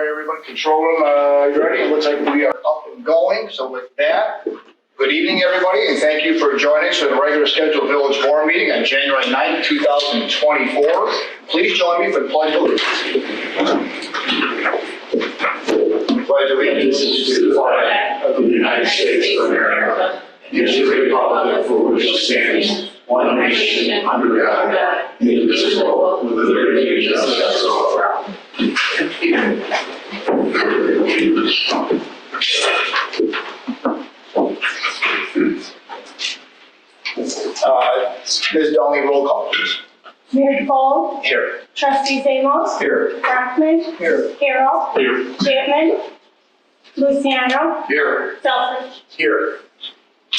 right, everyone, control room, you ready? It looks like we are up and going. So with that, good evening, everybody, and thank you for joining us for the regular scheduled village board meeting on January 9th, 2024. Please join me for the pledge of allegiance. Pledge allegiance to the flag of the United States of America and to the republic for which it stands, one nation, under God, indivisible, with liberty and justice for all. Ms. Donnelly, roll call, please. Mayor Cole. Here. Trustees Amos. Here. Brockman. Here. Carroll. Here. Chapman. Luciano. Here. Selfridge. Here.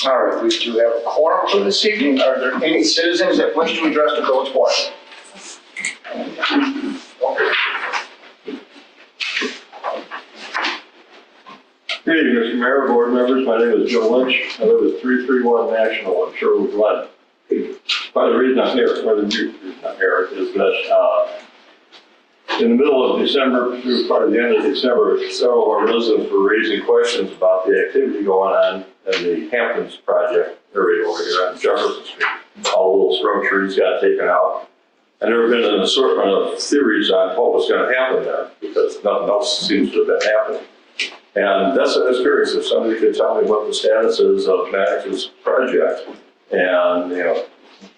All right, we do have a quorum for this evening. Are there any citizens that wish to address the village board? Good evening, Mr. Mayor, board members. My name is Joe Lynch. I live at 331 National in Shorewood, Glen. Part of the reason I'm here, or the reason I'm here, is that in the middle of December, through part of the end of December, several of our residents were raising questions about the activity going on in the Hamptons project area over here on Jefferson Street. All the little scrub trees got taken out. And there have been an assortment of theories on what was going to happen there, because nothing else seems to have been happening. And that's what I was curious, if somebody could tell me what the status is of Maddox's project and,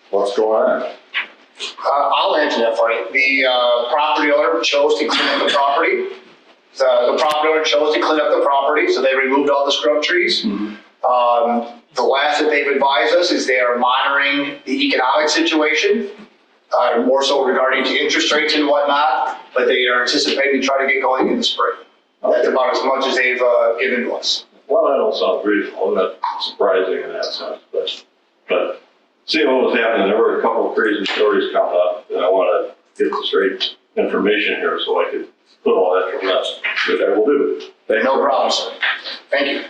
what's going on. I'll answer that for you. The property owner chose to clean up the property. The property owner chose to clean up the property, so they removed all the scrub trees. Mm-hmm. The last that they've advised us is they are monitoring the economic situation, more so regarding to interest rates and whatnot, but they are anticipating to try to get going in the spring. That's about as much as they've given to us. Well, that don't sound reasonable, not surprising in that sense, but seeing what was happening, there were a couple of crazy stories coming up, and I want to get the straight information here so I could put all that to rest, which I will do. Thank you. No problem, sir. Thank you.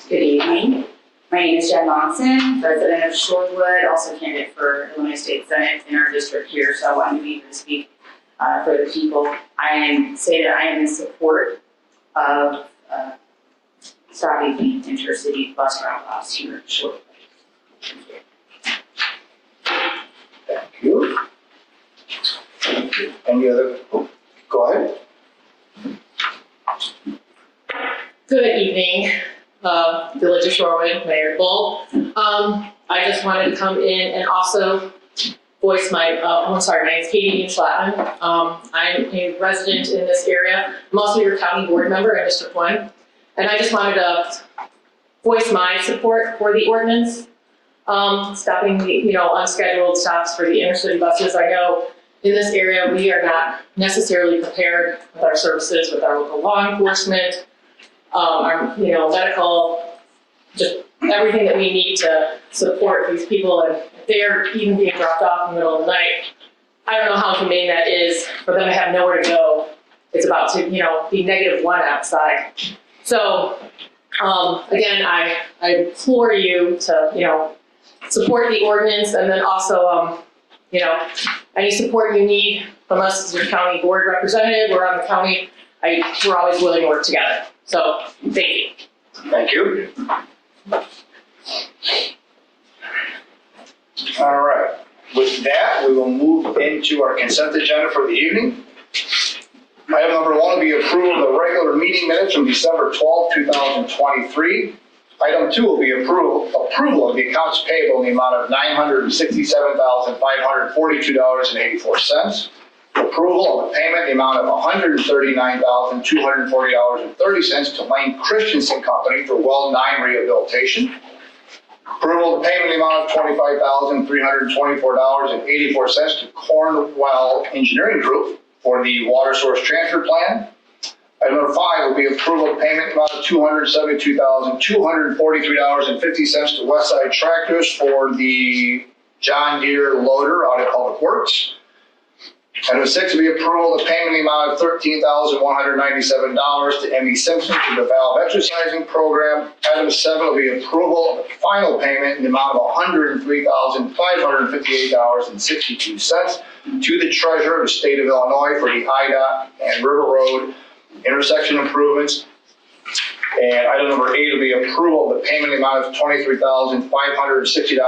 Good evening. My name is Jen Monson, resident of Shorewood, also candidate for Illinois State Senate in our district here, so I wanted to be here to speak for the people. I am in support of stopping the intercity bus route here in Shorewood. Thank you. Thank you. Any other? Go ahead. Good evening, Village of Shorewood, Mayor Bull. I just wanted to come in and also voice my, my name is Katie Schlattman. I'm a resident in this area. I'm also your county board member in District 1. And I just wanted to voice my support for the ordinance, stopping the, unscheduled stops for the intercity buses. I know in this area, we are not necessarily prepared with our services, with our local law enforcement, our, medical, just everything that we need to support these people. And if they're even being dropped off in the middle of the night, I don't know how humane that is for them to have nowhere to go. It's about to, be -1 outside. So, again, I implore you to, support the ordinance, and then also, any support you need from us as your county board representative. We're on the county. We're always willing to work together. So, thank you. Thank you. All right. With that, we will move into our consent agenda for the evening. Item number 1 will be approval of the regular meeting minutes from December 12, 2023. Item 2 will be approval of the accounts payable in the amount of $967,542.84. Approval of the payment in the amount of $139,240.30 to Lane Christensen Company for Well 9 rehabilitation. Approval of the payment in the amount of $25,324.84 to Cornwell Engineering Group for the water source transfer plan. Item number 5 will be approval of payment in the amount of $272,243.50 to Westside Tractors for the John Deere loader out of Public Works. Item 6 will be approval of the payment in the amount of $13,197 to Emmy Simpson for the valve exercising program. Item 7 will be approval of the final payment in the amount of $103,558.62 to the treasurer of the state of Illinois for the IDOT and River Road intersection improvements. And item number 8 will be approval of the payment in the amount of $23,560 to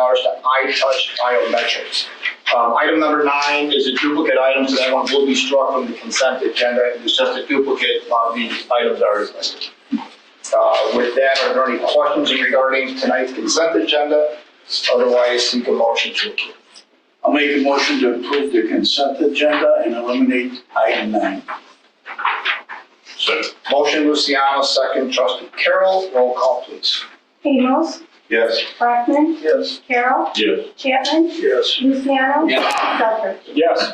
iTouch Biometrics. Item number 9 is a duplicate item, so that one will be struck from the consent agenda. It's just a duplicate of the items already listed. With that, are there any questions regarding tonight's consent agenda? Otherwise, seek a motion to approve. I'll make a motion to approve the consent agenda and eliminate item 9. Second. Motion Luciano, second trustee Carroll. Roll call, please. Amos, Yes. Brockman, Yes. Carroll, Yes. Chapman, Yes. Luciano, Yes. Selfridge. Yes.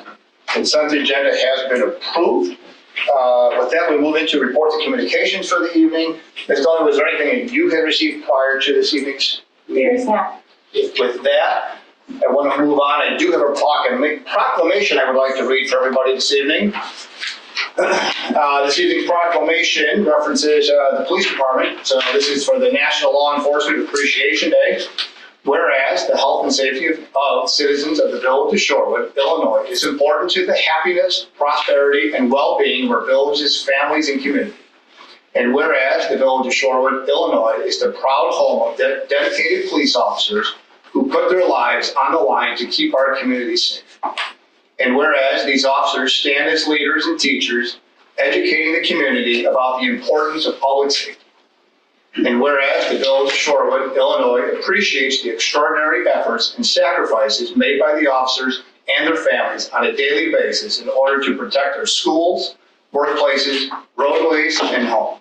Consent agenda has been approved. With that, we move into reports and communications for the evening. Ms. Dunn, was there anything that you had received prior to this evening's There meeting? is not. With that, I want to move on. I do have a proclamation I would like to read for everybody this evening. This evening's proclamation references the police department. So this is for the National Law Enforcement Appreciation Day. Whereas the health and safety of citizens of the village of Shorewood, Illinois, is important to the happiness, prosperity, and well-being of our villages, families, and community. And whereas the village of Shorewood, Illinois, is the proud home of dedicated police officers who put their lives on the line to keep our community safe. And whereas these officers stand as leaders and teachers, educating the community about the importance of public safety. And whereas the village of Shorewood, Illinois appreciates the extraordinary efforts and sacrifices made by the officers and their families on a daily basis in order to protect our schools, workplaces, roadways, and home.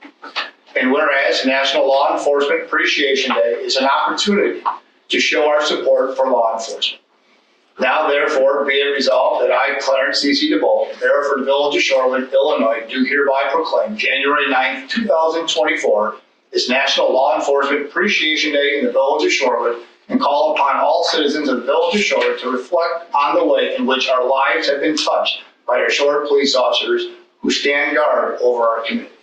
And whereas National Law Enforcement Appreciation Day is an opportunity to show our support for law enforcement. Now, therefore, be it resolved that I, Clarence C.C. DeBolt, Mayor for the Village of Shorewood, Illinois, do hereby proclaim January 9th, 2024 is National Law Enforcement Appreciation Day in the Village of Shorewood and call upon all citizens of the Village of Shorewood to reflect on the way in which our lives have been touched by our Shorewood police officers who stand guard over our community.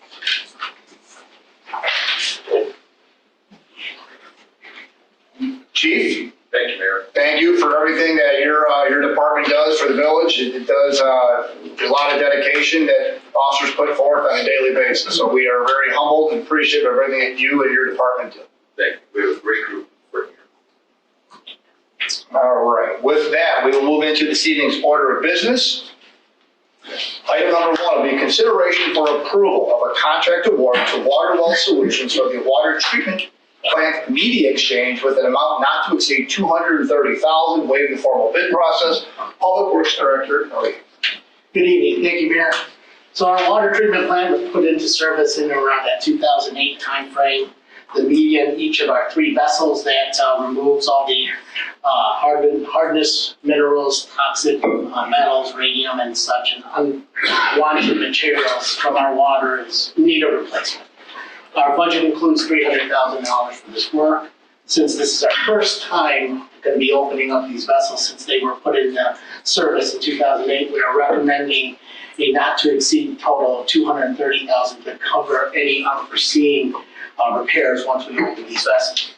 Chief? Thank you, Mayor. Thank you for everything that your department does for the village. It does a lot of dedication that officers put forth on a daily basis. So we are very humbled and appreciative of everything that you and your department do. Thank you. We have a great group working here. All right. With that, we will move into this evening's order of business. Item number 1 will be consideration for approval of a contract award to Water Well Solutions for the water treatment plant media exchange with an amount not to exceed $230,000, waive the formal bid process. Public Works Director, Elliot. Good evening. Thank you, Mayor. So our water treatment plant was put into service in around that 2008 timeframe. The media in each of our 3 vessels that removes all the hardness minerals, toxic metals, radium, and such, and unwanted materials from our water is in need of replacement. Our budget includes $300,000 for this work. Since this is our first time going to be opening up these vessels since they were put into service in 2008, we are recommending a not to exceed total of $230,000 to cover any unforeseen repairs once we open these vessels.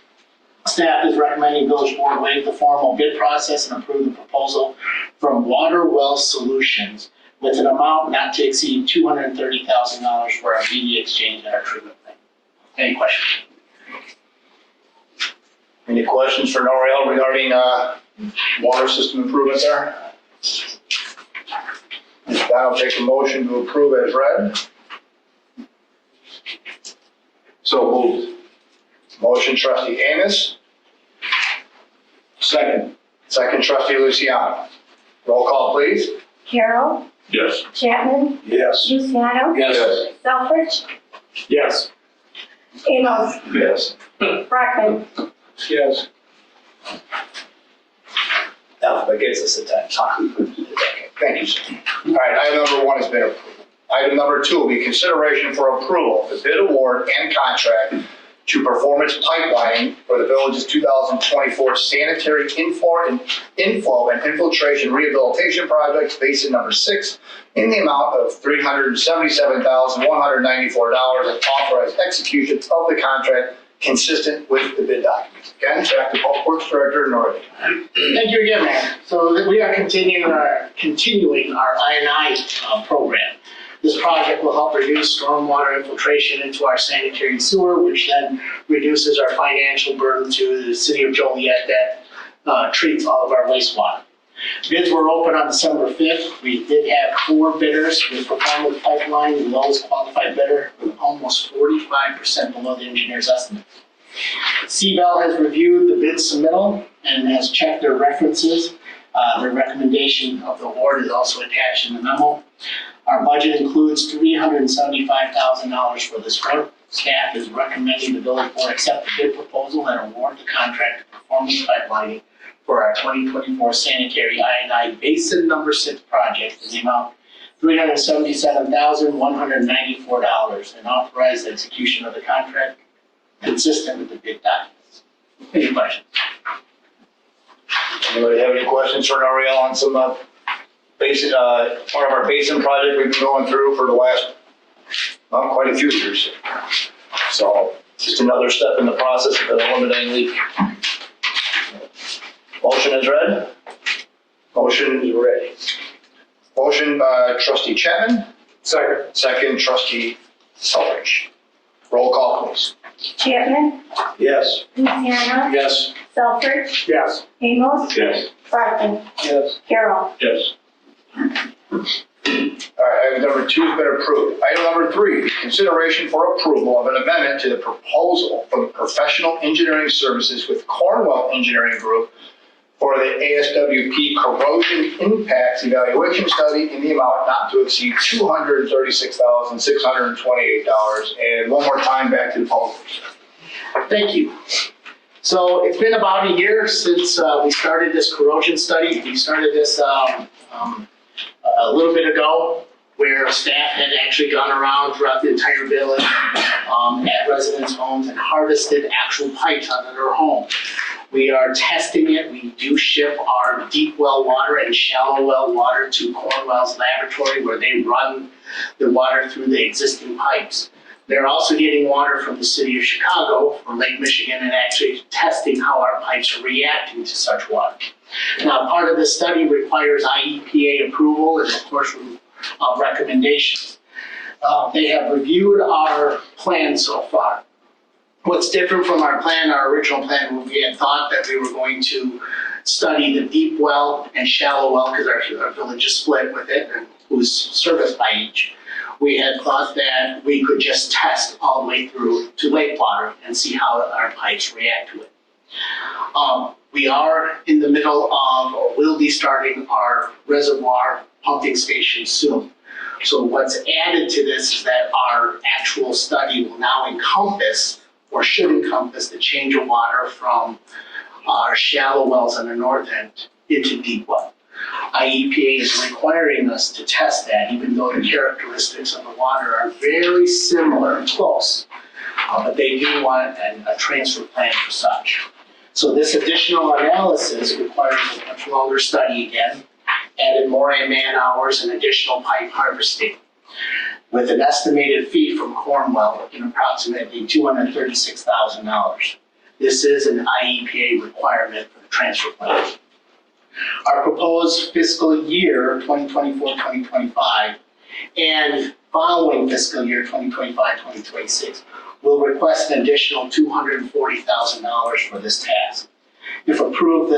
Staff is recommending Village Board waive the formal bid process and approve the proposal from Water Well Solutions with an amount not to exceed $230,000 for our media exchange and our treatment plant. Any questions? Any questions for Noriel regarding water system improvements there? If not, I'll take a motion to approve as read. So moved. Motion trustee Amos. Second. Second trustee Luciano. Roll call, please. Carroll, Yes. Chapman, Yes. Luciano, Yes. Selfridge, Yes. Amos, Yes. Brockman. Yes. That gets us at 10 times. Thank you, sir. All right, item number 1 has been approved. Item number 2 will be consideration for approval of the bid award and contract to Performance Pipelining for the village's 2024 sanitary inflow and infiltration rehabilitation project, basin number 6, in the amount of $377,194 and authorize execution of the contract consistent with the bid documents. Again, back to Public Works Director Norrie. Thank you again, Mayor. So we are continuing our I&I program. This project will help reduce stormwater infiltration into our sanitary sewer, which then reduces our financial burden to the city of Joliet that treats all of our wastewater. Bids were open on December 5th. We did have 4 bidders with Performance Pipeline, the lowest qualified bidder, with almost 45% below the engineer's estimate. CBEL has reviewed the bid submittal and has checked their references. Their recommendation of the award is also attached in the memo. Our budget includes $375,000 for this work. Staff is recommending the village board accept the bid proposal and award the contract to Performance Pipelining for our 2024 sanitary I&I basin number 6 project in the amount of $377,194 and authorize the execution of the contract consistent with the bid documents. Any questions? Anybody have any questions for Norrie on some basin, part of our basin project we've been going through for the last, quite a few years. So just another step in the process of eliminating leak. Motion is read. Motion is ready. Motion by Trustee Chapman. Second. Second, Trustee Selfridge. Roll call, please. Chapman? Yes. Luciano? Yes. Selfridge? Yes. Amos? Yes. Brackman? Yes. Carol? Yes. All right, item number 2 has been approved. Item number 3, consideration for approval of an amendment to the proposal from Professional Engineering Services with Cornwell Engineering Group for the ASWP Corrosion Impacts Evaluation Study in the amount not to exceed $236,628. And one more time, back to the public. Thank you. So it's been about a year since we started this corrosion study. We started this a little bit ago, where staff had actually gone around throughout the entire village at residents' homes and harvested actual pipes out of their home. We are testing it. We do ship our deep well water and shallow well water to Cornwell's laboratory, where they run the water through the existing pipes. They're also getting water from the city of Chicago, from Lake Michigan, and actually testing how our pipes are reacting to such water. Now, part of this study requires IEPA approval and, of course, recommendations. They have reviewed our plan so far. What's different from our plan, our original plan, we had thought that we were going to study the deep well and shallow well, because our village is split with it, and who's serviced by each. We had thought that we could just test all the way through to lake water and see how our pipes react to it. We are in the middle of, or will be starting, our reservoir pumping station soon. So what's added to this is that our actual study will now encompass, or should encompass, the change of water from our shallow wells on the north end into deep well. IEPA is requiring us to test that, even though the characteristics of the water are very similar and close. But they do want a transfer plan for such. So this additional analysis requires a much longer study again, added more man hours and additional pipe harvesting, with an estimated fee from Cornwell in approximately $236,000. This is an IEPA requirement for the transfer plan. Our proposed fiscal year 2024-2025 and following fiscal year 2025-2026 will request an additional $240,000 for this task. If approved,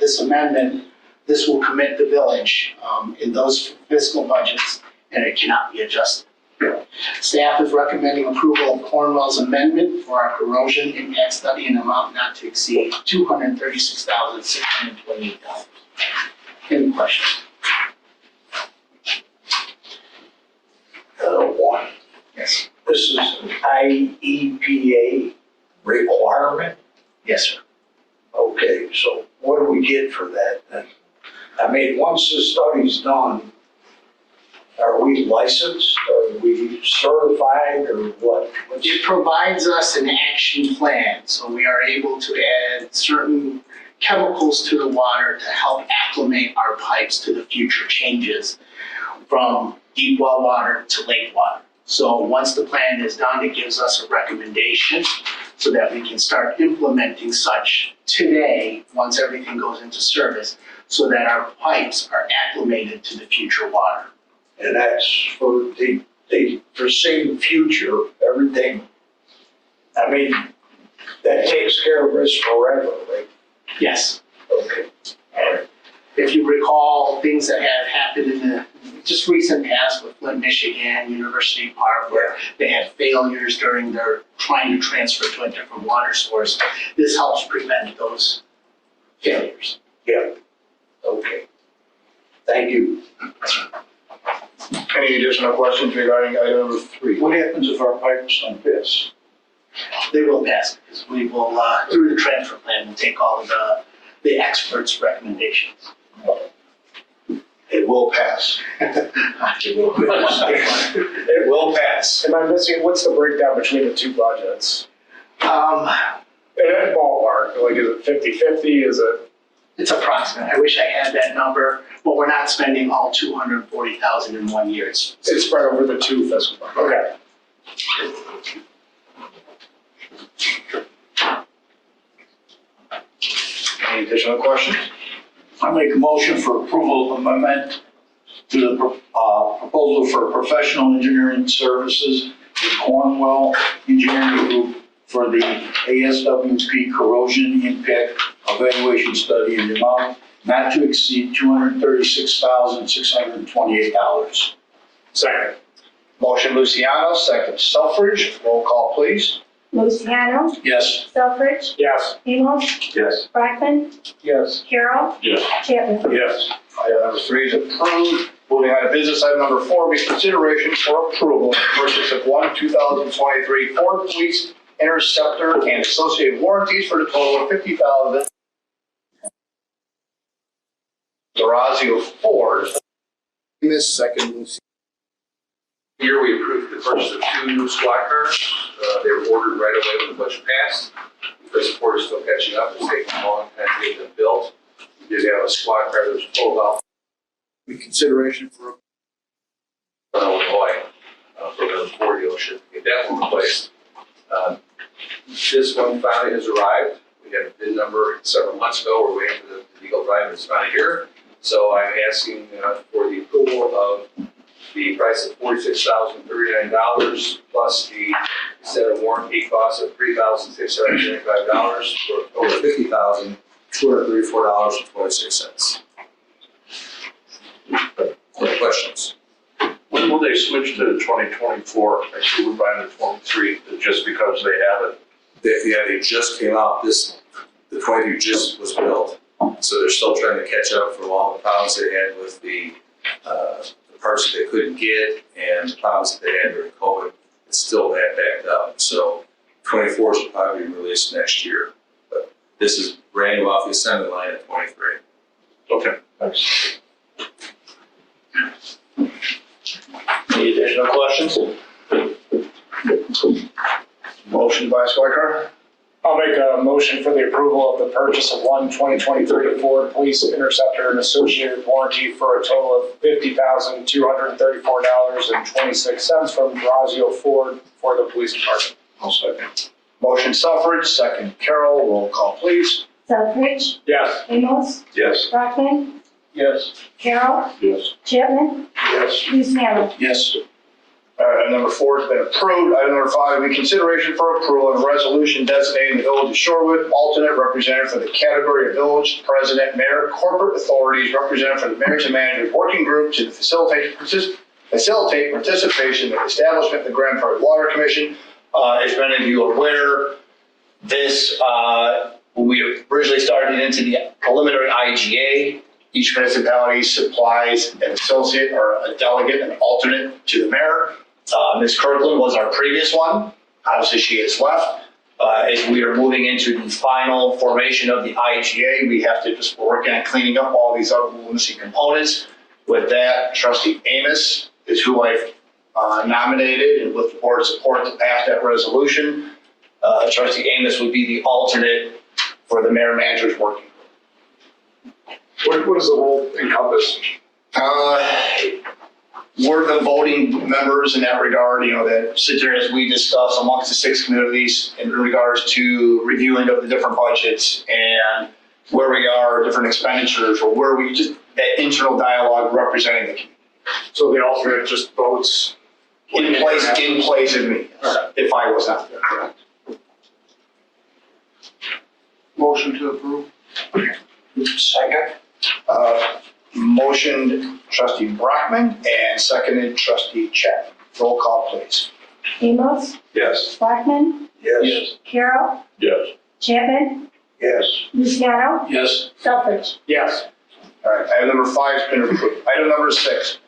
this amendment, this will commit the village in those fiscal budgets, and it cannot be adjusted. Staff is recommending approval of Cornwell's amendment for our corrosion impact study in an amount not to exceed $236,628. Any questions? One. Yes. This is an IEPA requirement? Yes, sir. Okay, so what do we get for that then? I mean, once the study's done, are we licensed? Are we certified or what? It provides us an action plan, so we are able to add certain chemicals to the water to help acclimate our pipes to the future changes from deep well water to lake water. So once the plan is done, it gives us a recommendation so that we can start implementing such today, once everything goes into service, so that our pipes are acclimated to the future water. And that's for the foreseen future, everything. I mean, that takes care of us forever, right? Yes. Okay. All right. If you recall, things that have happened in the just recent past with Flint, Michigan, University Park, where they had failures during their trying to transfer to a different water source, this helps prevent those failures. Yeah. Okay. Thank you. Any additional questions regarding item number 3? What happens if our pipes don't pass? They will pass because we will, through the transfer plan, we'll take all of the experts' recommendations. It will pass. It will pass. It will pass. Am I missing, what's the breakdown between the two budgets? Um, In a ballpark, like is it 50-50, is it? It's approximate. I wish I had that number, but we're not spending all 240,000 in 1 year. It's It's spread over the two fiscal months. Okay. Any additional questions? I make a motion for approval of amendment to the proposal for professional engineering services with Cornwell Engineering Group for the ASWP corrosion impact evaluation study in the amount not to exceed $236,628. Second. Motion Luciano, second Selfridge. Roll call, please. Luciano, Yes. Selfridge, Yes. Amos, Yes. Brackman, Yes. Carroll, Yes. Chapman. Yes. Item number 3 is approved. Moving on to business item number 4, be consideration for approval of purchase of one 2023 Ford Police Interceptor and associated warranties for a total of $50,000. Durazio Ford. Miss second Luciano. Here, we approved the purchase of 2 new squad cars. They were ordered right away when the budget passed. Because Ford is still catching up, it's taking a long time to get them built. We did have a squad car that was pulled out Be consideration for in Illinois from the Ford dealership to get that one replaced. This one finally has arrived. We had a bid number several months ago. We're waiting for the legal driver. It's finally here. So I'm asking for the approval of the price of $46,039 plus the set of warranty costs of $3,675 for a total of $50,234.26. Any questions? When will they switch to the 2024? I see we're buying the 23, just because they have it. They just came out the 23 just was built. So they're still trying to catch up from all the problems they had with the parts that they couldn't get and the problems that they had during COVID. It's still that backed up. So 24s will probably be released next year. But this is brand new off the assembly line at 23. Okay, thanks. Any additional questions? Motion by Swiker. I'll make a motion for the approval of the purchase of one 2023 Ford Police Interceptor and associated warranty for a total of $50,234.26 from Durazio Ford for the police department. I'll second. Motion Selfridge, second Carroll. Roll call, please. Selfridge, Yes. Amos, Yes. Brackman, Yes. Carroll, Yes. Chapman, Yes. Luciano. Yes. Item number 4 has been approved. Item number 5 will be consideration for approval of a resolution designating the village of Shorewood alternate representative for the category of village president, mayor, corporate authorities, representative for the mayors and managers working group to facilitate participation in the establishment of the Grand Prairie Water Commission. As many of you are aware, this, when we originally started into the preliminary IGA, each municipality supplies an associate or a delegate, an alternate to the mayor. Ms. Kirkland was our previous one. Obviously, she has left. As we are moving into the final formation of the IGA, we have to just work on cleaning up all these other missing components. With that, Trustee Amos is who I've nominated, and with the board support to pass that resolution, trustee Amos would be the alternate for the mayor manager's working group. What does the role encompass? We're the voting members in that regard, that sit there as we discuss amongst the 6 communities in regards to reviewing of the different budgets and where we are, different expenditures, or where we just, that internal dialogue representing the community. So the alternate just votes? In place of me, if I was not there, correct. Motion to approve? Second. Motioned trustee Brockman and seconded trustee Chapman. Roll call, please. Amos, Yes. Blackman, Yes. Carroll, Yes. Chapman, Yes. Luciano, Yes. Selfridge. Yes. All right, item number 5 has been approved. Item number 6.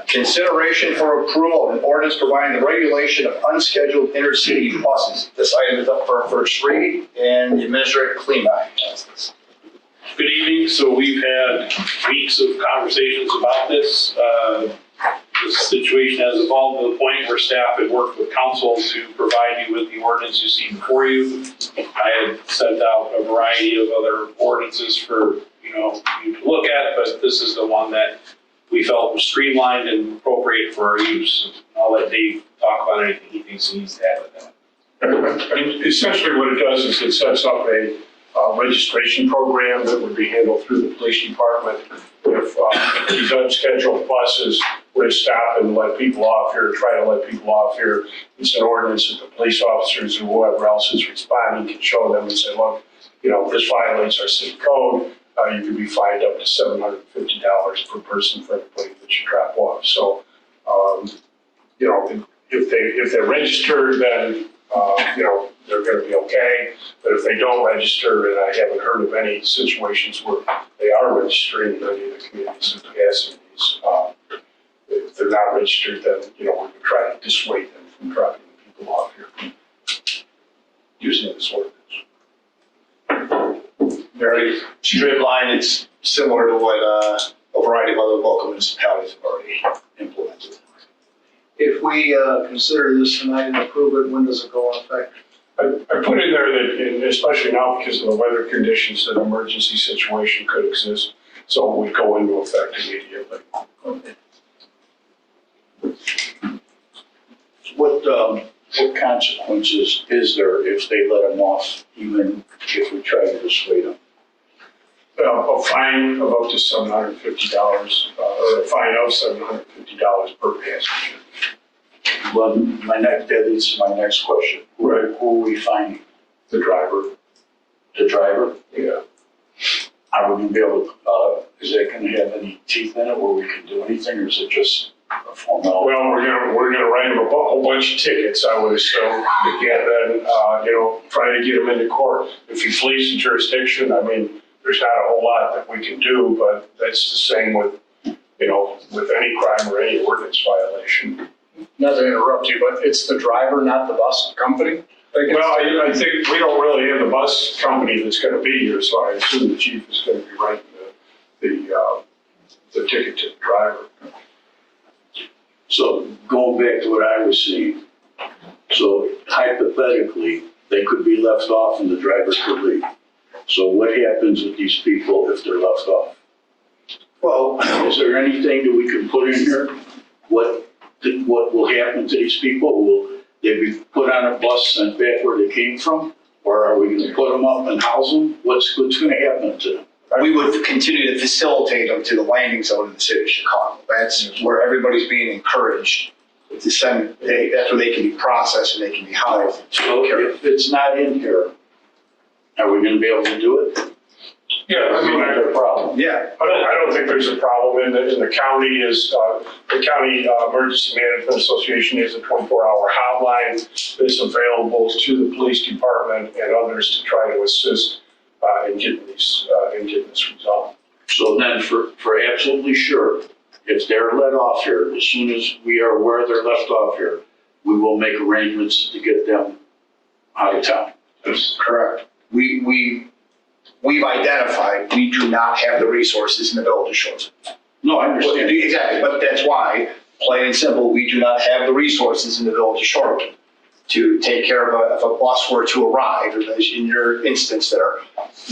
Consideration for approval of an ordinance providing the regulation of unscheduled intercity buses. This item is up for first reading, and the Administrator Klima has this. Good evening. So we've had weeks of conversations about this. The situation has evolved to the point where staff had worked with council to provide you with the ordinance you see before you. I had sent out a variety of other ordinances for you to look at, but this is the one that we felt was streamlined and appropriate for our use. I'll let Dave talk about anything he thinks he needs to add with that. I mean, essentially what it does is it sets up a registration program that would be handled through the police department. If these unscheduled buses were to stop and let people off here, try to let people off here, it's an ordinance that the police officers or whoever else is responding can show them and say, look, this violates our city code. You could be fined up to $750 per person for everybody that you drop off. So, if they register, then they're going to be okay. But if they don't register, and I haven't heard of any situations where they are registering in any of the communities that are asking these, if they're not registered, then we can try to dissuade them from dropping people off here using this ordinance. Very streamlined. It's similar to what a variety of other local municipalities have already implemented. If we consider this tonight and approve it, when does it go in effect? I put in there that, and especially now because of the weather conditions, that an emergency situation could exist, so it would go into effect immediately. What consequences is there if they let them off, even if we try to dissuade them? A fine of up to $750, or a fine of $750 per passenger. Well, that leads to my next question. Right. Who are we finding? The driver. The driver? Yeah. Are we going to be able to, is that going to have any teeth in it where we can do anything, or is it just a formality? Well, we're gonna write him a whole bunch of tickets, I would assume, and then, try to get him into court. If he flees the jurisdiction, I mean, there's not a whole lot that we can do, but that's the same with, with any crime or any ordinance violation. Not to interrupt you, but it's the driver, not the bus company? Well, I think we don't really have the bus company that's gonna be here, so I assume the chief is gonna be writing the ticket to the driver. So going back to what I was saying, so hypothetically, they could be left off and the driver could leave. So what happens with these people if they're left off? Well, Is there anything that we can put in here? What will happen to these people? Will they be put on a bus sent back where they came from? Or are we going to put them up and house them? What's going to happen to them? we would continue to facilitate them to the landing zone in the city of Chicago. That's where everybody's being encouraged to send, that's where they can be processed and they can be housed. So if it's not in here, are we going to be able to do it? Yeah, I mean, Not a problem. Yeah. I don't think there's a problem in the county the county emergency management association is a 24-hour hotline that's available to the police department and others to try to assist in getting this resolved. So then for absolutely sure, if they're let off here, as soon as we are aware they're left off here, we will make arrangements to get them out of town. That's correct. We've identified we do not have the resources in the village of Shorewood. No, I understand. Exactly, but that's why plain and simple, we do not have the resources in the village of Shorewood to take care of if a bus were to arrive, or in your instance there,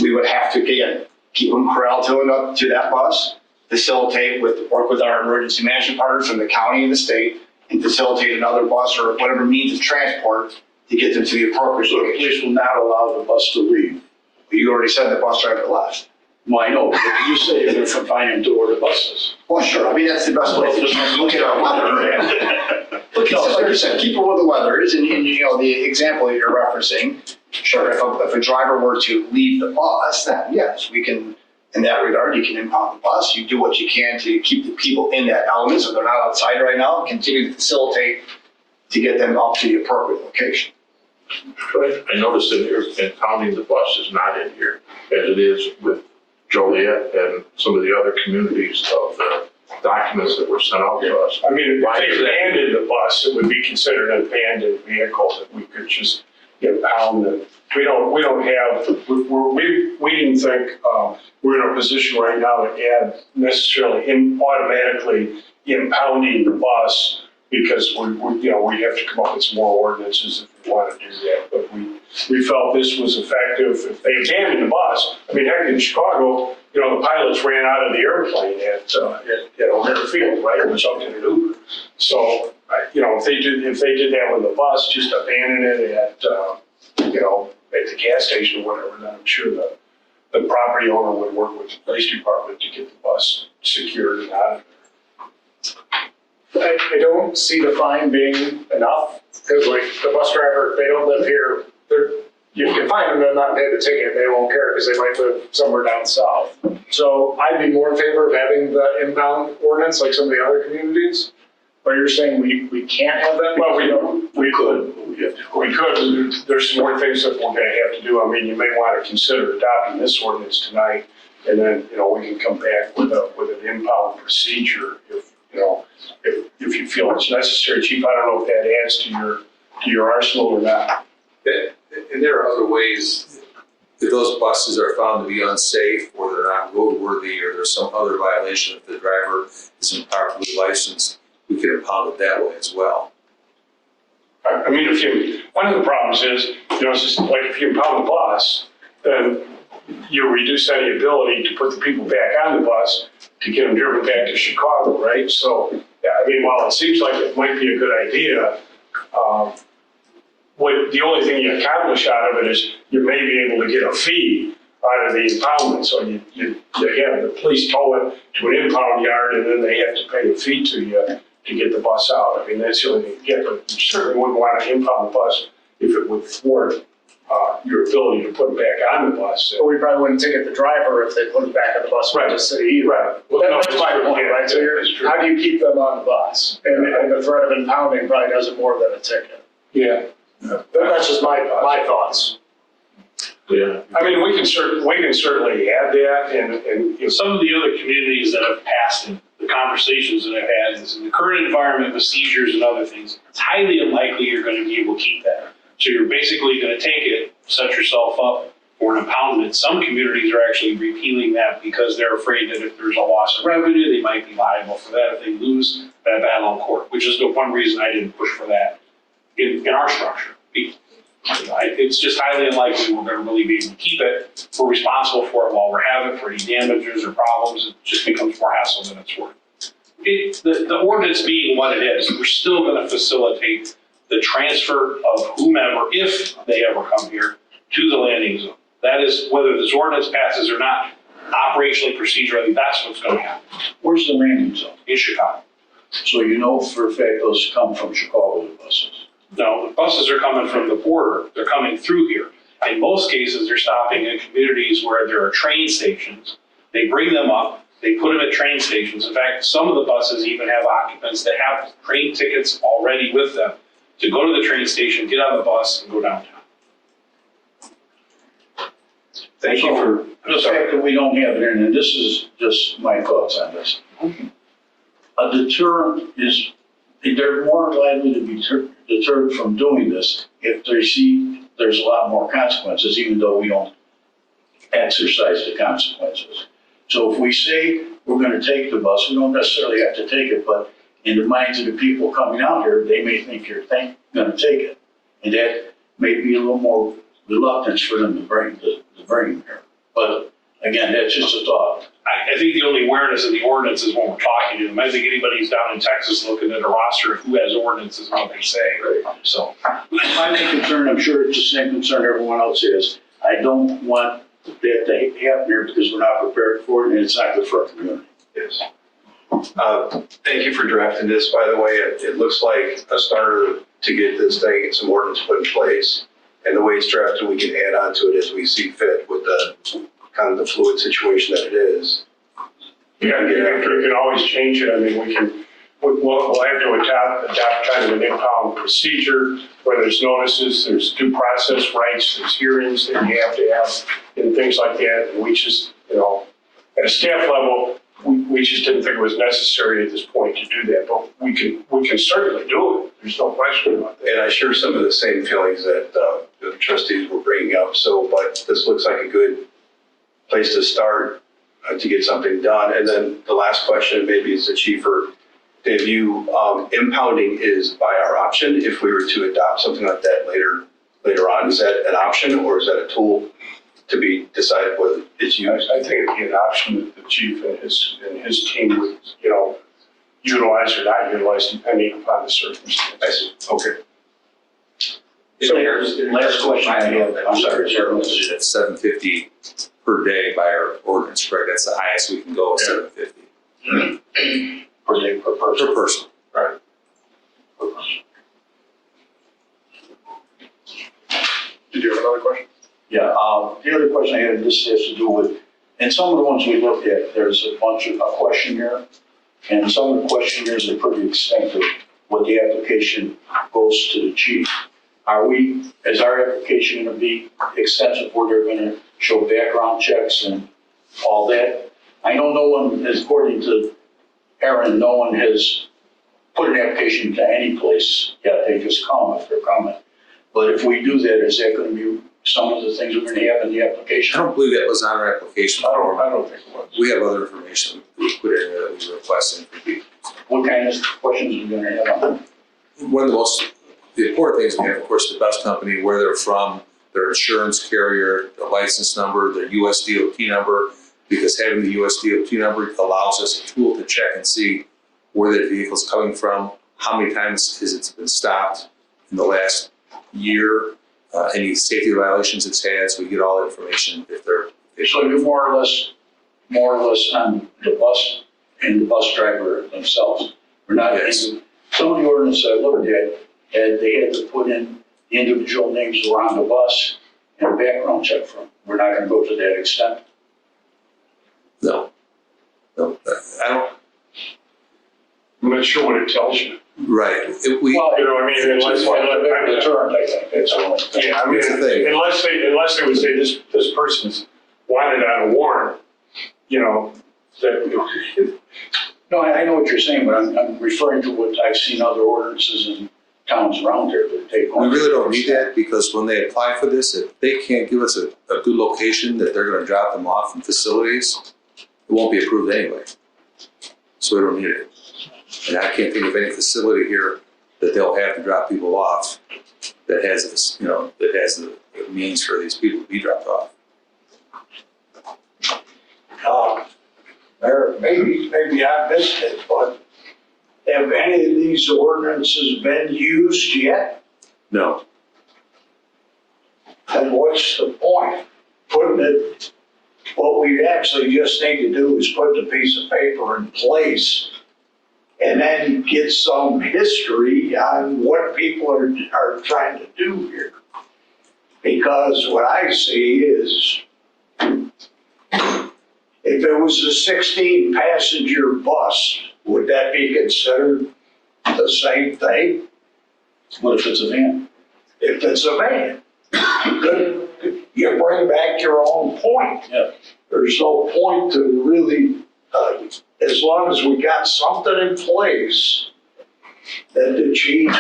we would have to, again, keep them corralled to that bus, work with our emergency management partners from the county and the state, and facilitate another bus or whatever means of transport to get them to the appropriate So the location. police will not allow the bus to leave. You already said the bus driver left. Well, I know, but you say you're gonna confine them to where the bus is. Well, sure, I mean, that's the best way to look at our weather. Look, like you said, keep it where the weather is, and you know, the example that you're referencing, sure, if a driver were to leave the bus, then yes, we can, in that regard, you can impound the bus, you do what you can to keep the people in that element, so they're not outside right now, continue to facilitate to get them up to the appropriate location. But I noticed that you're impounding the bus is not in here, as it is with Joliet and some of the other communities of the documents that were sent out to us. I mean, if they abandoned the bus, it would be considered an abandoned vehicle that we could just impound. And we don't have, we didn't think we're in a position right now to add necessarily automatically impounding the bus, because we have to come up with some more ordinances if we want to do that. But we felt this was effective. If they abandoned the bus, I mean, heck, in Chicago, the pilots ran out of the airplane at O'Hare Field, right? It was up to an Uber. So, if they did that with the bus, just abandon it at the gas station or whatever, then I'm sure the property owner would work with the police department to get the bus secured and out of there. I don't see the fine being enough, because like the bus driver, if they don't live here, you can fine them and not pay the ticket, they won't care because they might live somewhere down south. So I'd be more in favor of having the impound ordinance like some of the other communities, but you're saying we can't have that? Well, We could. We could. There's some more things that we're going to have to do. I mean, you may want to consider adopting this ordinance tonight, and then we can come back with an impound procedure if you feel it's necessary. Chief, I don't know if that adds to your arsenal or not. And there are other ways, if those buses are found to be unsafe, or they're not roadworthy, or there's some other violation, if the driver isn't properly licensed, we can impound it that way as well. I mean, one of the problems is, it's just like if you impound the bus, then you reduce any ability to put the people back on the bus to get them driven back to Chicago, right? So, I mean, while it seems like it might be a good idea, the only thing you accomplish out of it is you may be able to get a fee out of the impoundment. So you have the police tow it to an impound yard, and then they have to pay a fee to you to get the bus out. I mean, that's the only thing you get, but you certainly wouldn't want to impound the bus if it would thwart your ability to put them back on the bus. But we probably wouldn't ticket the driver if they put it back on the bus with the city either. Right. Well, that's my point, right? So how do you keep them on the bus? And the threat of impounding probably does it more than a ticket. Yeah. That's just my thoughts. Yeah. I mean, we can certainly add that, and some of the other communities that have passed it, the conversations that I've had is in the current environment with seizures and other things, it's highly unlikely you're going to be able to keep that. So you're basically going to take it, set yourself up for an impoundment. Some communities are actually repealing that because they're afraid that if there's a loss of revenue, they might be liable for that if they lose that battle in court, which is the one reason I didn't push for that in our structure. It's just highly unlikely we're going to really be able to keep it. We're responsible for it while we're having it. For any damages or problems, it just becomes more hassle than it's worth. The ordinance being what it is, we're still going to facilitate the transfer of whomever, if they ever come here, to the landing zone. That is, whether this ordinance passes or not, operationally, procedurally, that's what's going to happen. Where's the landing zone? In Chicago. So you know for a fact those come from Chicago, the buses. No, the buses are coming from the border. They're coming through here. In most cases, they're stopping in communities where there are train stations. They bring them up, they put them at train stations. In fact, some of the buses even have occupants that have train tickets already with them to go to the train station, get on the bus, and go downtown. Thank you for The fact that we don't have it in, and this is just my thoughts on this. A deterrent is, they're more likely to be deterred from doing this if they see there's a lot more consequences, even though we don't exercise the consequences. So if we say we're going to take the bus, we don't necessarily have to take it, but in the minds of the people coming out here, they may think you're gonna take it. And that may be a little more reluctance for them to bring them here. But again, that's just a thought. I think the only awareness of the ordinance is when we're talking to them. I think anybody's down in Texas looking at a roster of who has ordinances, what they say. So, My main concern, I'm sure it's the same concern everyone else has. I don't want that to happen here because we're not prepared for it and it's not good for our community. Yes. Thank you for drafting this, by the way. It looks like a starter to get this thing and some ordinance put in place. And the way it's drafted, we can add on to it as we see fit with the kind of the fluid situation that it is. Yeah, you can always change it. I mean, we'll have to adopt kind of an impound procedure where there's notices, there's due process rights, there's hearings that you have to have and things like that. And we just, at a staff level, we just didn't think it was necessary at this point to do that, but we can certainly do it. There's no question about that. And I share some of the same feelings that the trustees were bringing up. But this looks like a good place to start to get something done. And then the last question maybe is the chief or Dave, impounding is by our option if we were to adopt something like that later on. Is that an option or is that a tool to be decided whether it's used? I think it'd be an option that the chief and his team would, utilize or not utilize depending upon the circumstances. Okay. So last question I have, I'm sorry, sir. It's $750 per day by our ordinance, correct? That's the highest we can go, is $750 Per day, per person. per person. Right. Did you have another question? Yeah, the other question I had, this has to do with, and some of the ones we looked at, there's a bunch of a questionnaire, and some of the questionnaires are pretty extensive, what the application goes to the chief. Is our application gonna be extensive where they're gonna show background checks and all that? I know no one, according to Aaron, no one has put an application to any place yet, they just come if they're coming. But if we do that, is that gonna be some of the things we're gonna have in the application? I don't believe that was on our application. I don't think it was. We have other information we put in there that we were requesting for people. What kind of questions are we gonna have on them? One of the important things we have, of course, the bus company, where they're from, their insurance carrier, their license number, their US DOT number, because having the US DOT number allows us a tool to check and see where that vehicle's coming from, how many times has it been stopped in the last year, any safety violations it's had, so we get all the information if they're. So you're more or less on the bus and the bus driver themselves. We're not, Yes. some of the ordinances I looked at, they had to put in the individual names who were on the bus and a background check for them. We're not gonna go to that extent. No, I don't, I'm not sure what it tells you. right, Well, Unless, the term, I think, that's all. yeah, I mean, Here's the thing. unless they would say this person's wanted on a warrant, that. No, I know what you're saying, but I'm referring to what I've seen other ordinances in towns around here that take. we really don't need that, because when they apply for this, if they can't give us a good location that they're gonna drop them off in facilities, it won't be approved anyway. So we don't need it. And I can't think of any facility here that they'll have to drop people off that has this, that has the means for these people to be dropped off. Maybe I missed it, but have any of these ordinances been used yet? No, And what's the point? Putting it, what we actually just need to do is put the piece of paper in place and then get some history on what people are trying to do here. Because what I see is, if it was a 16-passenger bus, would that be considered the same thing? What if it's a van? If it's a van, you bring back your own point. Yeah. There's no point to really, as long as we got something in place that the chief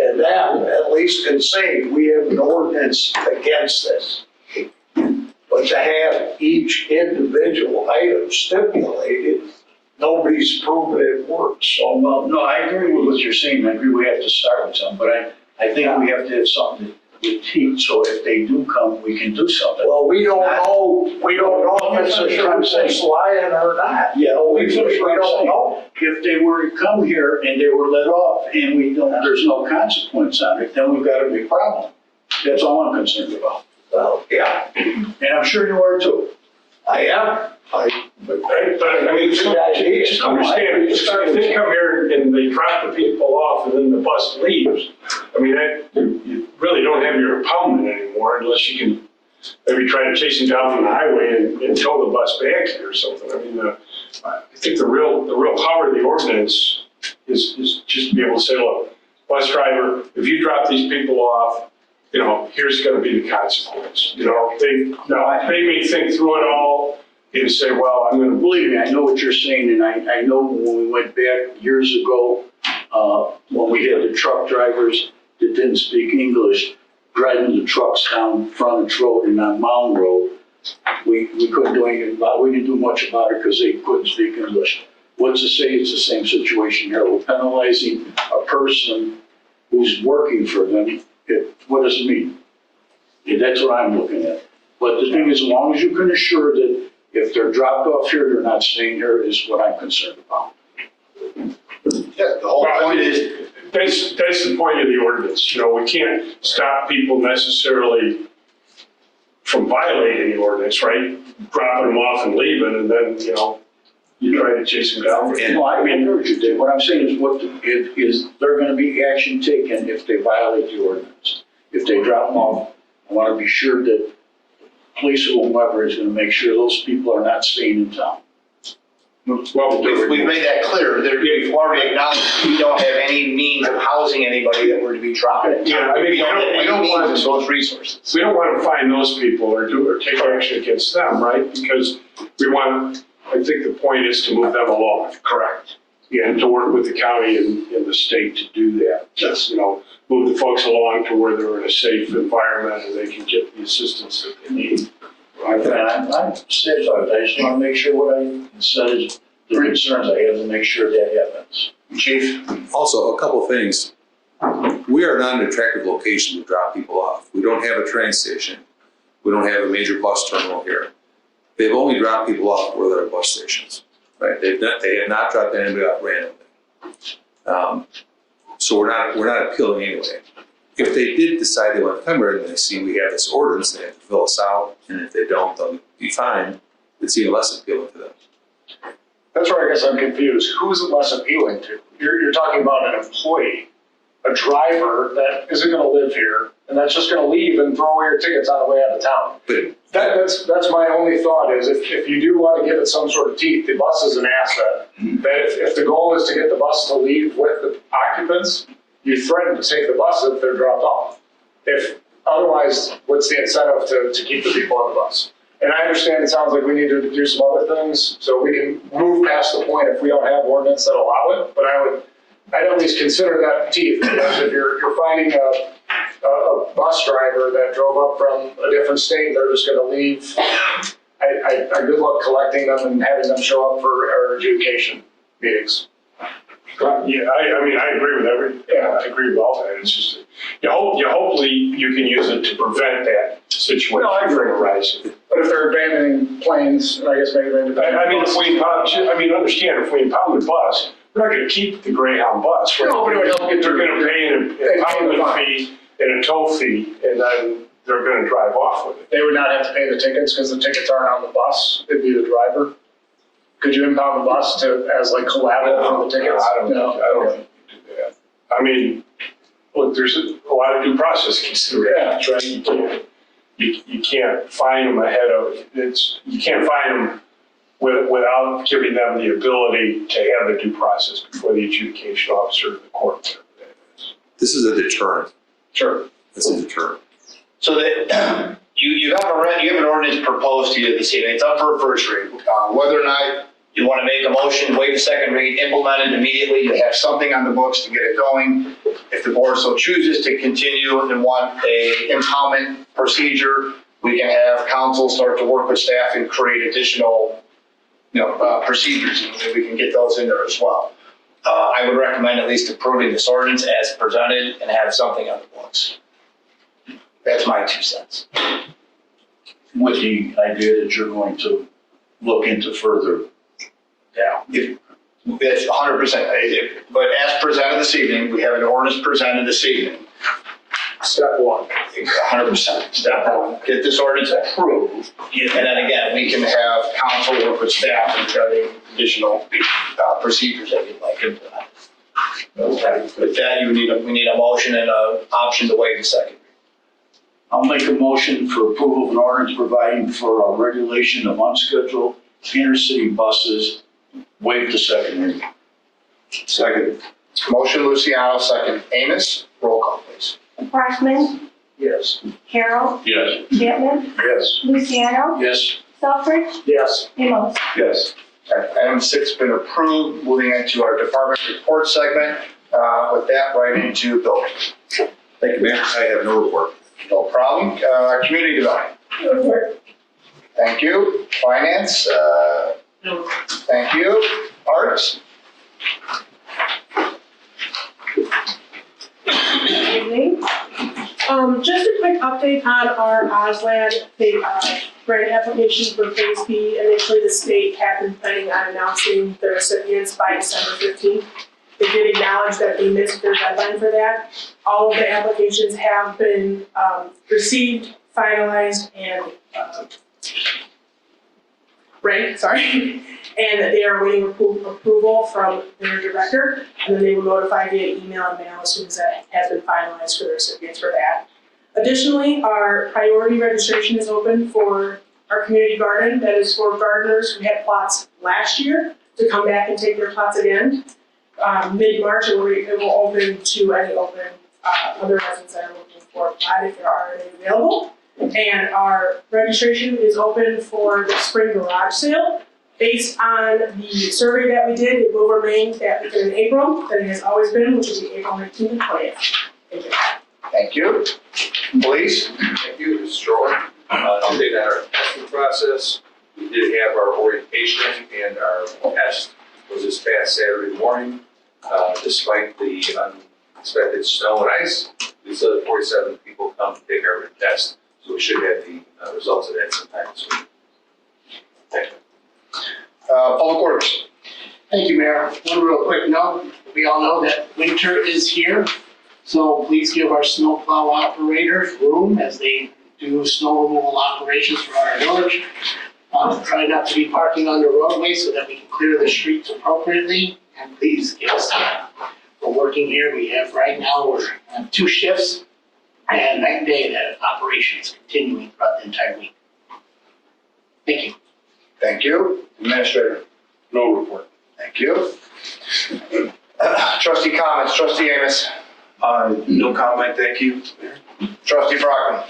and them at least can say, we have an ordinance against this. But to have each individual item stipulated, nobody nobody's proven it works, so. Well, no, I agree with what you're saying. I agree we have to start with something, but I think we have to have something with teeth, so if they do come, we can do something. Well, we don't know if it's a tremendous lion or not. Yeah, we We don't know. If they were to come here and they were let off and there's no consequence on it, then we've got a big problem. That's all I'm concerned about. Well, yeah, And I'm sure you are too. I am. But I mean, just understand, if they come here and they drop the people off and then the bus leaves, I mean, you really don't have your impoundment anymore unless you can maybe try to chase them down from the highway and tow the bus back here or something. I mean, I think the real power of the ordinance is just to be able to say, look, bus driver, if you drop these people off, you know, here's gonna be the consequence. You know, they may think through it all and say, well, I'm gonna Believe me, I know what you're saying, and I know when we went back years ago, when we had the truck drivers that didn't speak English, driving the trucks down Frontage Road and on Mound Road, we couldn't do anything about it. We didn't do much about it because they couldn't speak English. What's to say it's the same situation here? We're penalizing a person who's working for them. What does it mean? Yeah, that's what I'm looking at. But the thing is, as long as you can assure that if they're dropped off here, they're not staying here, is what I'm concerned about. Yeah, the whole point is, That's the point of the ordinance. You know, we can't stop people necessarily from violating the ordinance, right? Dropping them off and leaving, and then, you know, you try to chase them down. No, I agree with you, Dave. What I'm saying is there gonna be action taken if they violate the ordinance. If they drop them off, I wanna be sure that police or whoever is gonna make sure those people are not staying in town. Well, we've made that clear. We've already acknowledged we don't have any means of housing anybody that were to be dropped in. Yeah, I mean, We don't have we any don't want means to- of those resources. we don't want to find those people or take action against them, right? Because I think the point is to move them along. Correct. Yeah, and to work with the county and the state to do that. Just, you know, move the folks along to where they're in a safe environment and they can get the assistance that they need. I'm satisfied. I just wanna make sure what I said is the concerns I have to make sure that happens. Chief? Also, a couple things. We are not an attractive location to drop people off. We don't have a train station. We don't have a major bus terminal here. They've only dropped people off where there are bus stations, right? They have not dropped anybody off randomly. So we're not appealing anyway. If they did decide they want to come here and they see we have this ordinance, they have to fill us out, and if they don't, they'll be fined. It's even less appealing to them. That's where I guess I'm confused. Who's it less appealing to? You're talking about an employee, a driver that isn't gonna live here, and that's just gonna leave and throw away your tickets on the way out of town. But That's my only thought is if you do want to give it some sort of teeth, the bus is an asset. That if the goal is to get the bus to leave with the occupants, you threaten to take the bus if they're dropped off. If otherwise, what's the incentive to keep the people on the bus? And I understand it sounds like we need to do some other things, so we can move past the point if we don't have ordinance that allow it, but I'd at least consider that teeth, because if you're finding a bus driver that drove up from a different state, they're just gonna leave. I good luck collecting them and having them show up for our adjudication meetings. Yeah, I mean, I agree with I agree with all that. It's just, hopefully you can use it to prevent that situation No, I agree. from arising. But if they're abandoning planes, I guess maybe they're independent. I mean, understand, if we impound the bus, we're not gonna keep the Greyhound bus. No, but it would help get They're gonna pay an impoundment fee and a tow fee, and then they're gonna drive off with it. They would not have to pay the tickets because the tickets aren't on the bus, it'd be the driver. Could you impound the bus as like collateral for the tickets? I don't think you do that. I mean, look, there's a lot of due process considerations, right? You can't fine them you can't fine them without giving them the ability to have the due process before the adjudication officer of the court, whatever that is. this is a deterrent. Sure. It's a deterrent. So that you have an ordinance proposed to you this evening. It's up for a first read. Whether or not you want to make a motion, waive a second read, implement it immediately, you have something on the books to get it going. If the board so chooses to continue and want a impoundment procedure, we can have council start to work with staff and create additional procedures, and we can get those in there as well. I would recommend at least approving this ordinance as presented and have something on the books. That's my 2 cents. With the idea that you're going to look into further. Yeah. It's 100%. But as presented this evening, we have an ordinance presented this evening. Step one. 100%. Step one, get this ordinance approved. And then again, we can have council work with staff regarding additional procedures that you'd like implemented. Okay. With that, we need a motion and an option to waive the second. I'll make a motion for approval of an ordinance providing for a regulation of unscheduled intercity buses. Waive the second reading. Second. Motion Luciano, second Amos. Roll call, please. Brockman, Yes. Carroll, Yes. Chapman, Yes. Luciano, Yes. Selfridge, Yes. Amos. Yes. Item 6 been approved. Moving into our department report segment. With that, right into building. Thank you, Mayor. I have no report. No problem. Community development. Thank you. Finance. Thank you. Arts. Good evening. Just a quick update on our Osland grant application for Phase B. Initially, the state had been planning on announcing the recipients by December 15th. They did acknowledge that they missed their deadline for that. All of the applications have been received, finalized, and ranked, and they are waiting approval from their director, and then they will notify via email and mail as soon as that has been finalized for the recipients for that. Additionally, our priority registration is open for our community garden. That is for gardeners who had plots last year to come back and take their plots again. Mid-March, it will open to any open other residents that are looking for a plot if there are any available. And our registration is open for the spring garage sale. Based on the survey that we did, it will remain that weekend in April, that it has always been, which is the April 19th and 20th. Thank you. Thank you. Please. Thank you, Mr. Shorewood. Update on our testing process. We did have our orientation and our test was this past Saturday morning. Despite the unexpected snow and ice, we still had 47 people come to take our test. So we should have the results of that sometime soon. Thank you. Public Works. Thank you, Mayor. One real quick note, we all know that winter is here, so please give our snowplow operators room as they do snow removal operations for our village. Try not to be parking on the roadway so that we can clear the streets appropriately, and please give us time. We're working here, we have right now, we're on 2 shifts, and night and day that operation is continuing throughout the entire week. Thank you. Thank you. Administrator. No report. Thank you. Trustee comments. Trustee Amos. No comment, thank you. Trustee Brockman.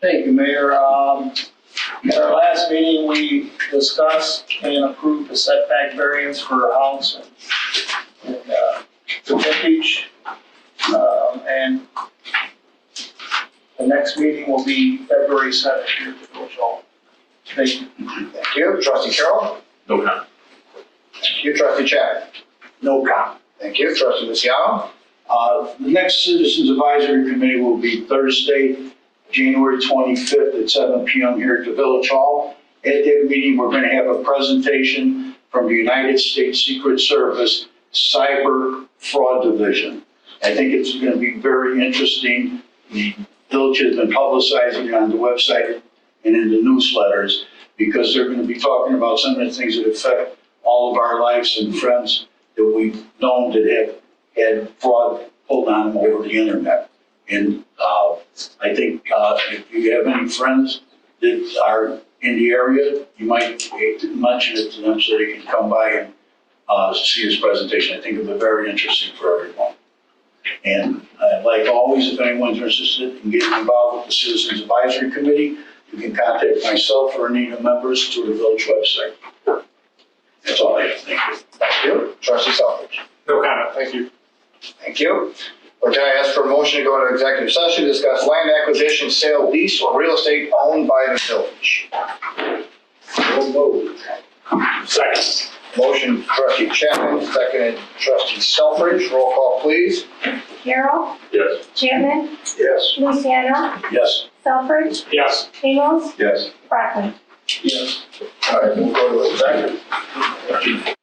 Thank you, Mayor. At our last meeting, we discussed and approved the setback variance for a house in the vintage. And the next meeting will be February 7th here at the Village Hall. Thank you. Thank you. Trustee Carroll. No comment. Thank you. Trustee Chapman. No comment. Thank you. Trustee Luciano. The next Citizens Advisory Committee will be Thursday, January 25th at 7 p.m. here at the Village Hall. At that meeting, we're going to have a presentation from the United States Secret Service Cyber Fraud Division. I think it's going to be very interesting. The Village has been publicizing it on the website and in the newsletters because they're going to be talking about some of the things that affect all of our lives and friends that we've known that have had fraud pulled on them over the internet. And I think if you have any friends that are in the area, you might mention it to them so they can come by and see this presentation. I think it'll be very interesting for everyone. And like always, if anyone's interested in getting involved with the Citizens Advisory Committee, you can contact myself or any of the members through the village website. That's all I have. Thank you. Thank you. Trustee Selfridge. No comment, thank you. Thank you. Okay, I ask for a motion to go into executive session to discuss land acquisition, sale, lease, or real estate owned by the village. So moved. Second. Motion trustee Chapman, seconded trustee Selfridge. Roll call, please. Carol, Yes. Chapman, Yes. Luciano, Yes. Selfridge, Yes. Ingalls, Yes. Brockman. Yes. All right, we'll go to executive.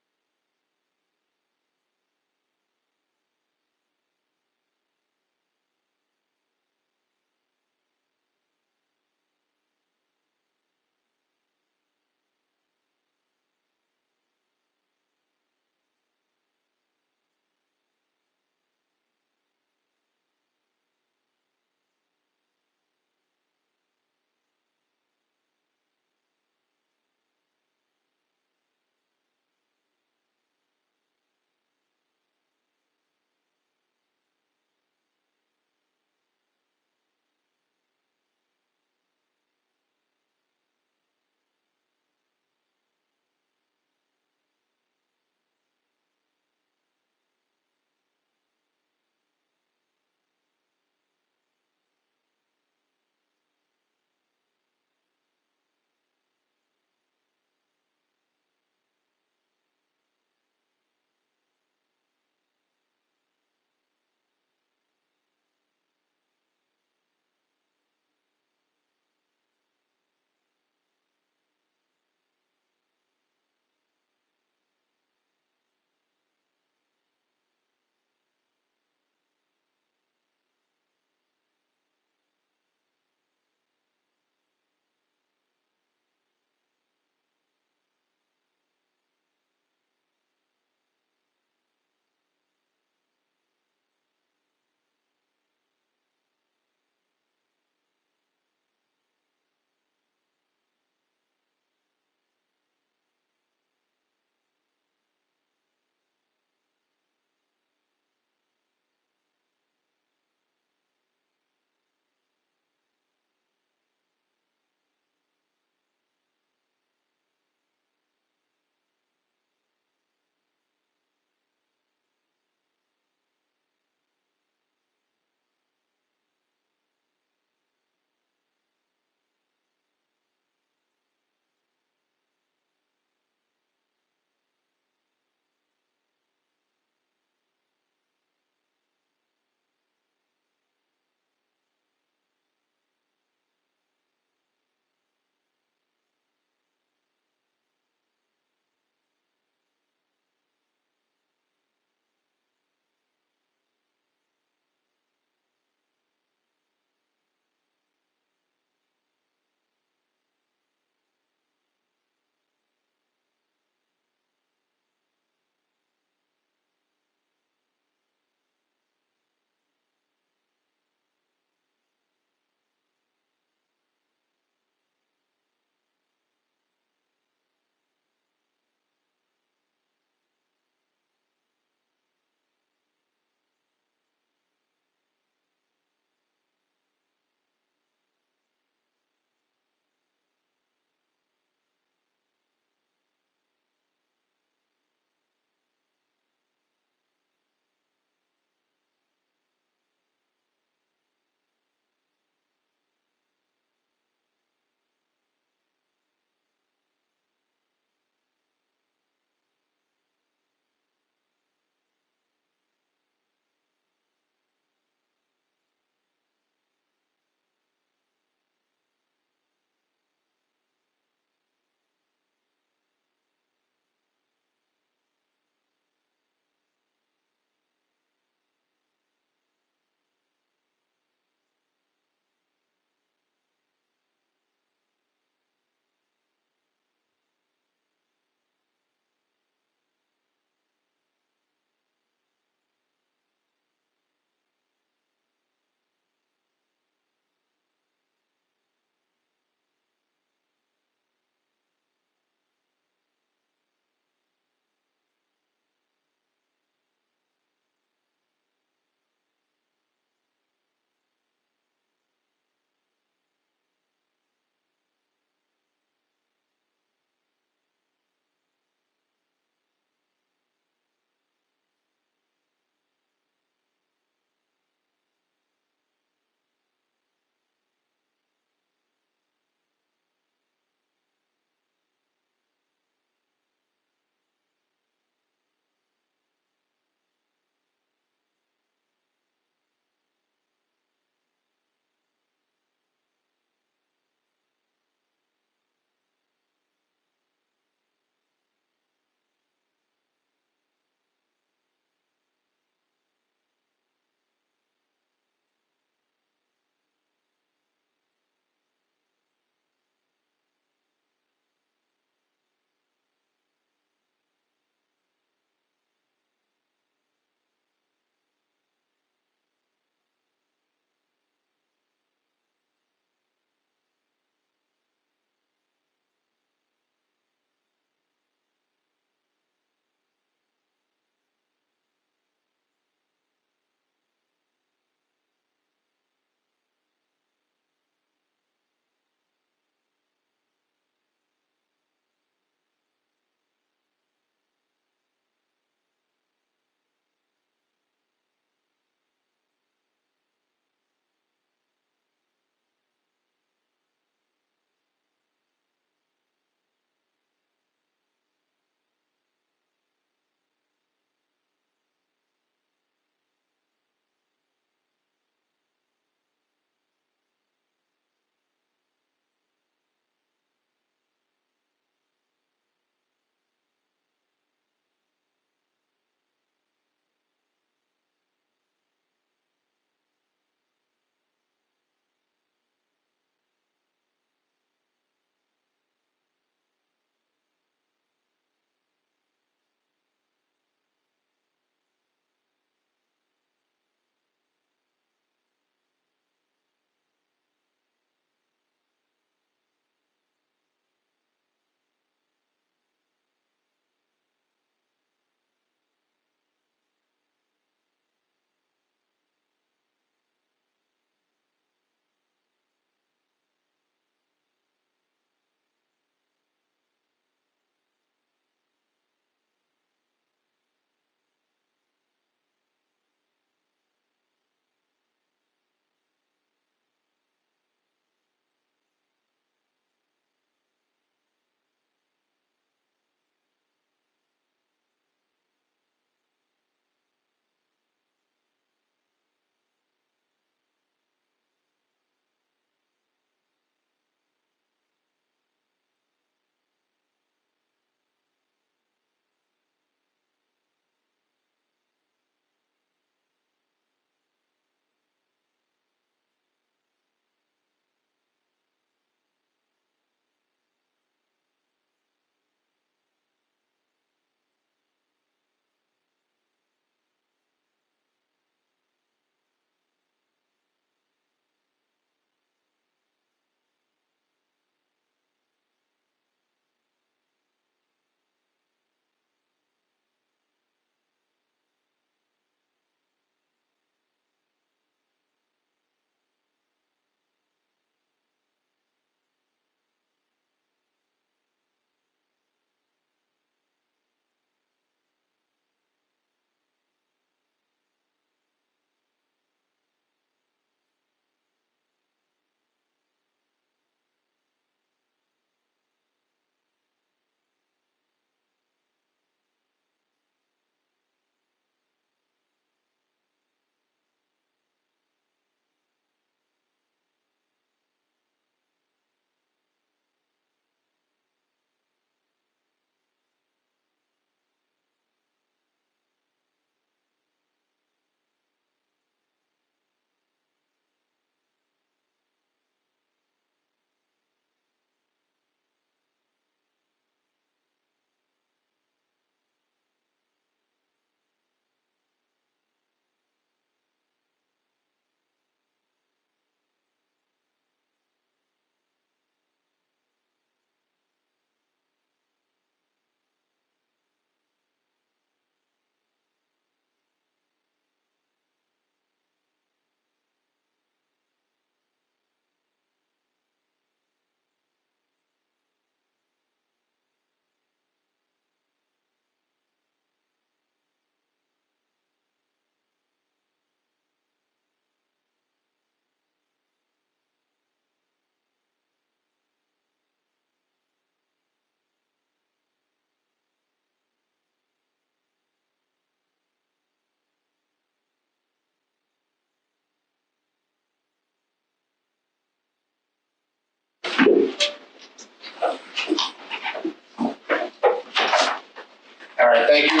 Thank you.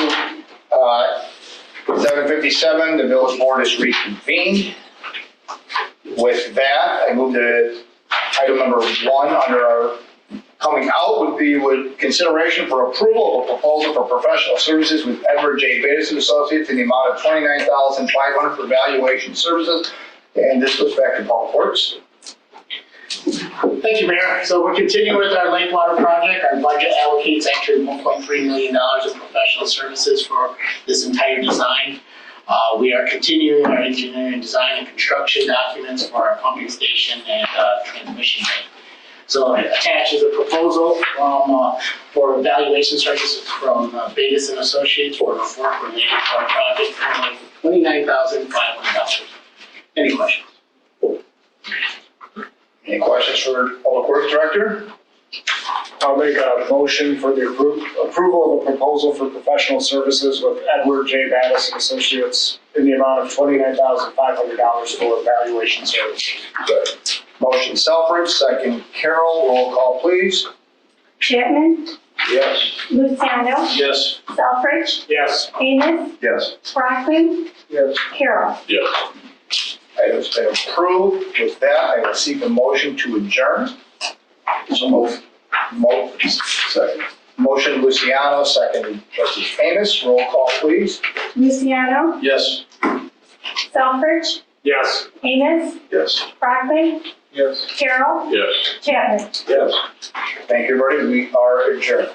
7:57, the village board is reconvened. With that, I move to item number 1 under our coming out would be with consideration for approval of a proposal for professional services with Edward J. Bates and Associates in the amount of $29,500 for valuation services. And this goes back to Public Works. Thank you, Mayor. So we're continuing with our lake water project. Our budget allocates actually $1.3 million of professional services for this entire design. We are continuing our engineering, design, and construction documents for our pumping station and transmission line. So attached is a proposal for evaluation services from Bates and Associates for work related to our project for $29,500. Any questions? Any questions for Public Works Director? I'll make a motion for the approval of a proposal for professional services with Edward J. Battis and Associates in the amount of $29,500 for evaluation services. Motion Selfridge, second Carroll. Roll call, please. Chapman? Yes. Luciano? Yes. Selfridge? Yes. Amos? Yes. Brockman? Yes. Carroll? Yes. Item's been approved. With that, I will seek a motion to adjourn. So move. Second. Motion Luciano, second trustee Amos. Roll call, please. Luciano? Yes. Selfridge? Yes. Amos? Yes. Brockman? Yes. Carroll? Yes. Chapman? Yes. Thank you, everybody. We are adjourned.